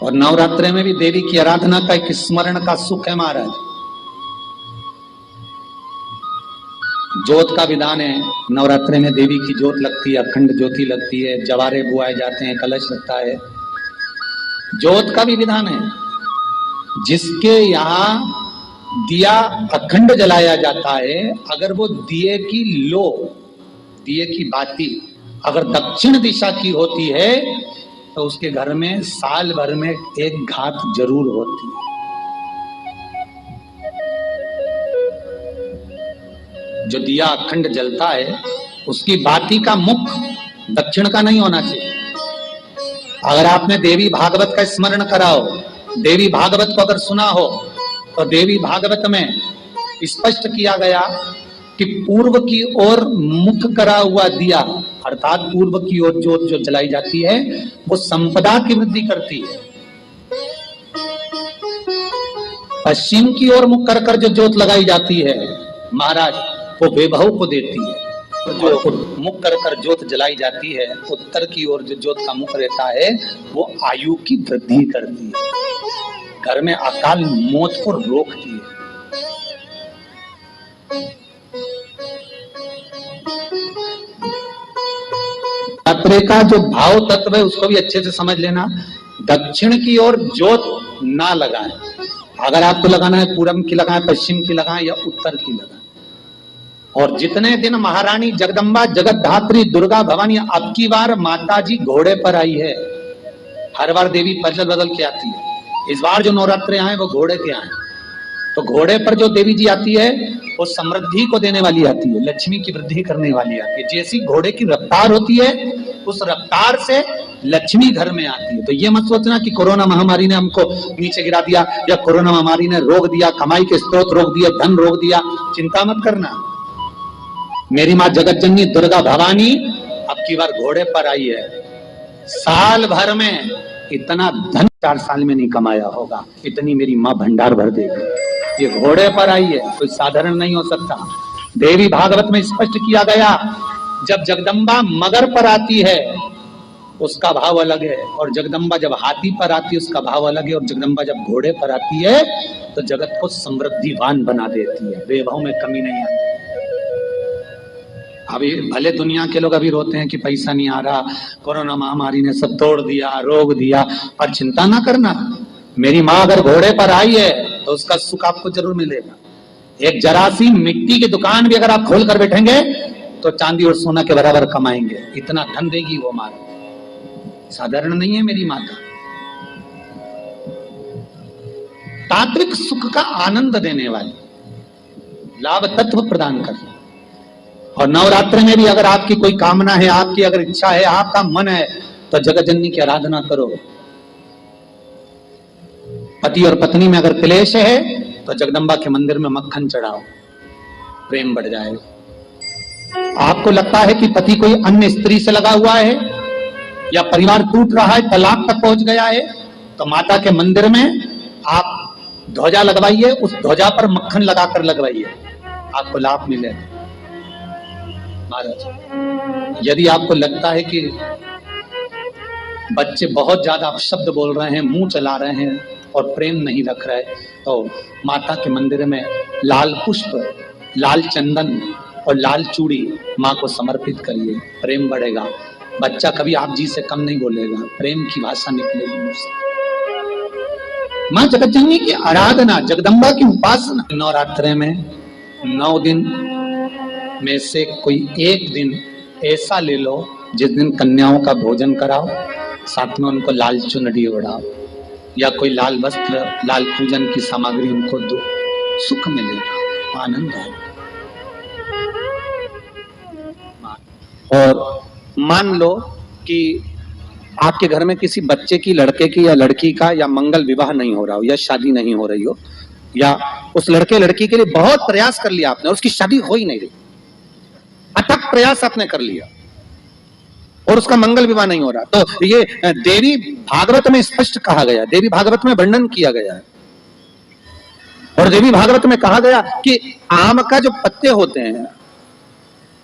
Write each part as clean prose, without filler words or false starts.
और नवरात्रि में भी देवी की आराधना का एक स्मरण का सुख है महाराज। ज्योत का विधान है, नवरात्रि में देवी की ज्योत लगती है, अखंड ज्योति लगती है, जवारे बुआए जाते हैं, कलश लगता है। ज्योत का भी विधान है। जिसके यहाँ दिया अखंड जलाया जाता है, अगर वो दिए की लो, दिए की बाती अगर दक्षिण दिशा की होती है तो उसके घर में साल भर में एक घात जरूर होती है। जो दिया अखंड जलता है उसकी बाती का मुख दक्षिण का नहीं होना चाहिए। अगर आपने देवी भागवत का स्मरण करा हो, देवी भागवत को अगर सुना हो, तो देवी भागवत में स्पष्ट किया गया कि पूर्व की ओर मुख करा हुआ दिया, अर्थात पूर्व की ओर ज्योत जो जलाई जाती है वो संपदा की वृद्धि करती है। पश्चिम की ओर मुख कर जो ज्योत लगाई जाती है महाराज, वो वैभव को देती है। जो मुख कर ज्योत जलाई जाती है, उत्तर की ओर जो ज्योत का मुख रहता है वो आयु की वृद्धि करती है, घर में अकाल मौत को रोकती है। नवरात्रि का जो भाव तत्व है उसको भी अच्छे से समझ लेना। दक्षिण की ओर ज्योत ना लगाएं। अगर आपको लगाना है पूरब की लगाएं, पश्चिम की लगाएं या उत्तर की लगाएं। और जितने दिन महारानी जगदम्बा जगतधात्री दुर्गा भवानी, अब की बार माता जी घोड़े पर आई है। हर बार देवी बदल बदल के आती है, इस बार जो नवरात्रे आए वो घोड़े के आए। तो घोड़े पर जो देवी जी आती है वो समृद्धि को देने वाली आती है, लक्ष्मी की वृद्धि करने वाली आती है। जैसी घोड़े की रफ्तार होती है उस रफ्तार से लक्ष्मी घर में आती है। तो ये मत सोचना कि कोरोना महामारी ने हमको नीचे गिरा दिया या कोरोना महामारी ने रोक दिया, कमाई के स्रोत रोक दिया, धन रोक दिया। चिंता मत करना। मेरी माँ जगत जननी दुर्गा भवानी अब की बार घोड़े पर आई है। साल भर में इतना धन 4 साल में नहीं कमाया होगा, इतनी मेरी माँ भंडार भर देगी। ये घोड़े पर आई है, कोई साधारण नहीं हो सकता। देवी भागवत में स्पष्ट किया गया, जब जगदम्बा मगर पर आती है उसका भाव अलग है, और जगदम्बा जब हाथी पर आती है उसका भाव अलग है, और जगदम्बा जब घोड़े पर आती है तो जगत को समृद्धिवान बना देती है, वैभव में कमी नहीं आती। अभी भले दुनिया के लोग अभी रोते हैं कि पैसा नहीं आ रहा, कोरोना महामारी ने सब तोड़ दिया, रोक दिया, पर चिंता ना करना। मेरी माँ अगर घोड़े पर आई है तो उसका सुख आपको जरूर मिलेगा। एक जरा सी मिट्टी की दुकान भी अगर आप खोल कर बैठेंगे तो चांदी और सोना के बराबर कमाएंगे, इतना धन देगी वो माँ। साधारण नहीं है मेरी माता। तात्विक सुख का आनंद देने वाली, लाभ तत्व प्रदान करने। और नवरात्रि में भी अगर आपकी कोई कामना है, आपकी अगर इच्छा है, आपका मन है, तो जगत जननी की आराधना करो। पति और पत्नी में अगर क्लेश है तो जगदम्बा के मंदिर में मक्खन चढ़ाओ, प्रेम बढ़ जाएगा। आपको लगता है कि पति कोई अन्य स्त्री से लगा हुआ है या परिवार टूट रहा है, तलाक तक पहुंच गया है, तो माता के मंदिर में आप ध्वजा लगवाइए, उस ध्वजा पर मक्खन लगाकर लगवाइए, आपको लाभ मिलेगा। महाराज, यदि आपको लगता है कि बच्चे बहुत ज्यादा अपशब्द बोल रहे हैं, मुंह चला रहे हैं और प्रेम नहीं रख रहे, तो माता के मंदिर में लाल पुष्प, लाल चंदन और लाल चूड़ी माँ को समर्पित करिए, प्रेम बढ़ेगा। बच्चा कभी आप जी से कम नहीं बोलेगा, प्रेम की भाषा निकलेगी मुझसे। माँ जगतजननी की आराधना, जगदम्बा की उपासना। नवरात्रि में 9 दिन में से कोई एक दिन ऐसा ले लो जिस दिन कन्याओं का भोजन कराओ, साथ में उनको लाल चुनरी ओढ़ाओ या कोई लाल वस्त्र, लाल पूजन की सामग्री उनको दो, सुख मिलेगा, आनंद आएगा। और मान लो कि आपके घर में किसी बच्चे की, लड़के की या लड़की का या मंगल विवाह नहीं हो रहा हो या शादी नहीं हो रही हो, या उस लड़के लड़की के लिए बहुत प्रयास कर लिया आपने और उसकी शादी हो ही नहीं रही, अथक प्रयास आपने कर लिया और उसका मंगल विवाह नहीं हो रहा, तो ये देवी भागवत में स्पष्ट कहा गया, देवी भागवत में वर्णन किया गया है। और देवी भागवत में कहा गया कि आम का जो पत्ते होते हैं,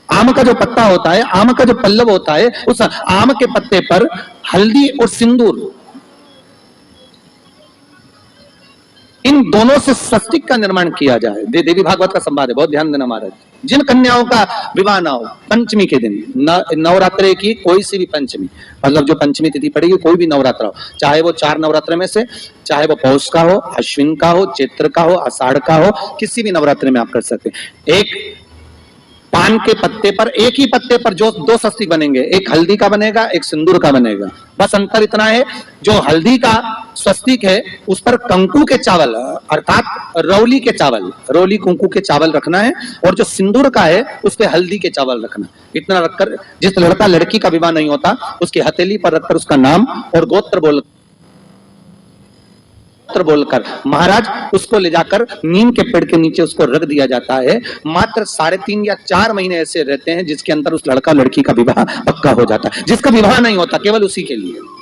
आम का जो पत्ता होता है, आम का जो पल्लव होता है, उस आम के पत्ते पर हल्दी और सिंदूर इन दोनों से स्वस्तिक का निर्माण किया जाए। देवी भागवत का संवाद है, बहुत ध्यान देना महाराज। जिन कन्याओं का विवाह ना हो पंचमी के दिन, नवरात्रे की कोई सी भी पंचमी, मतलब जो पंचमी तिथि पड़ेगी, कोई भी नवरात्र हो, चाहे वो 4 नवरात्र में से, चाहे वो पौष का हो, अश्विन का हो, चैत्र का हो, आषाढ़ का हो, किसी भी नवरात्रि में आप कर सकते हैं। एक पान के पत्ते पर, एक ही पत्ते पर जो 2 स्वस्तिक बनेंगे, एक हल्दी का बनेगा, एक सिंदूर का बनेगा। बस अंतर इतना है, जो हल्दी का स्वस्तिक है उस पर कंकु के चावल अर्थात रौली के चावल, रौली कुंकू के चावल रखना है, और जो सिंदूर का है उस पे हल्दी के चावल रखना। इतना रखकर जिस लड़का लड़की का विवाह नहीं होता उसकी हथेली पर रखकर उसका नाम और गोत्र बोलकर महाराज उसको ले जाकर नीम के पेड़ के नीचे उसको रख दिया जाता है। मात्र 3.5 या 4 महीने ऐसे रहते हैं जिसके अंदर उस लड़का लड़की का विवाह पक्का हो जाता है। जिसका विवाह नहीं होता केवल उसी के लिए।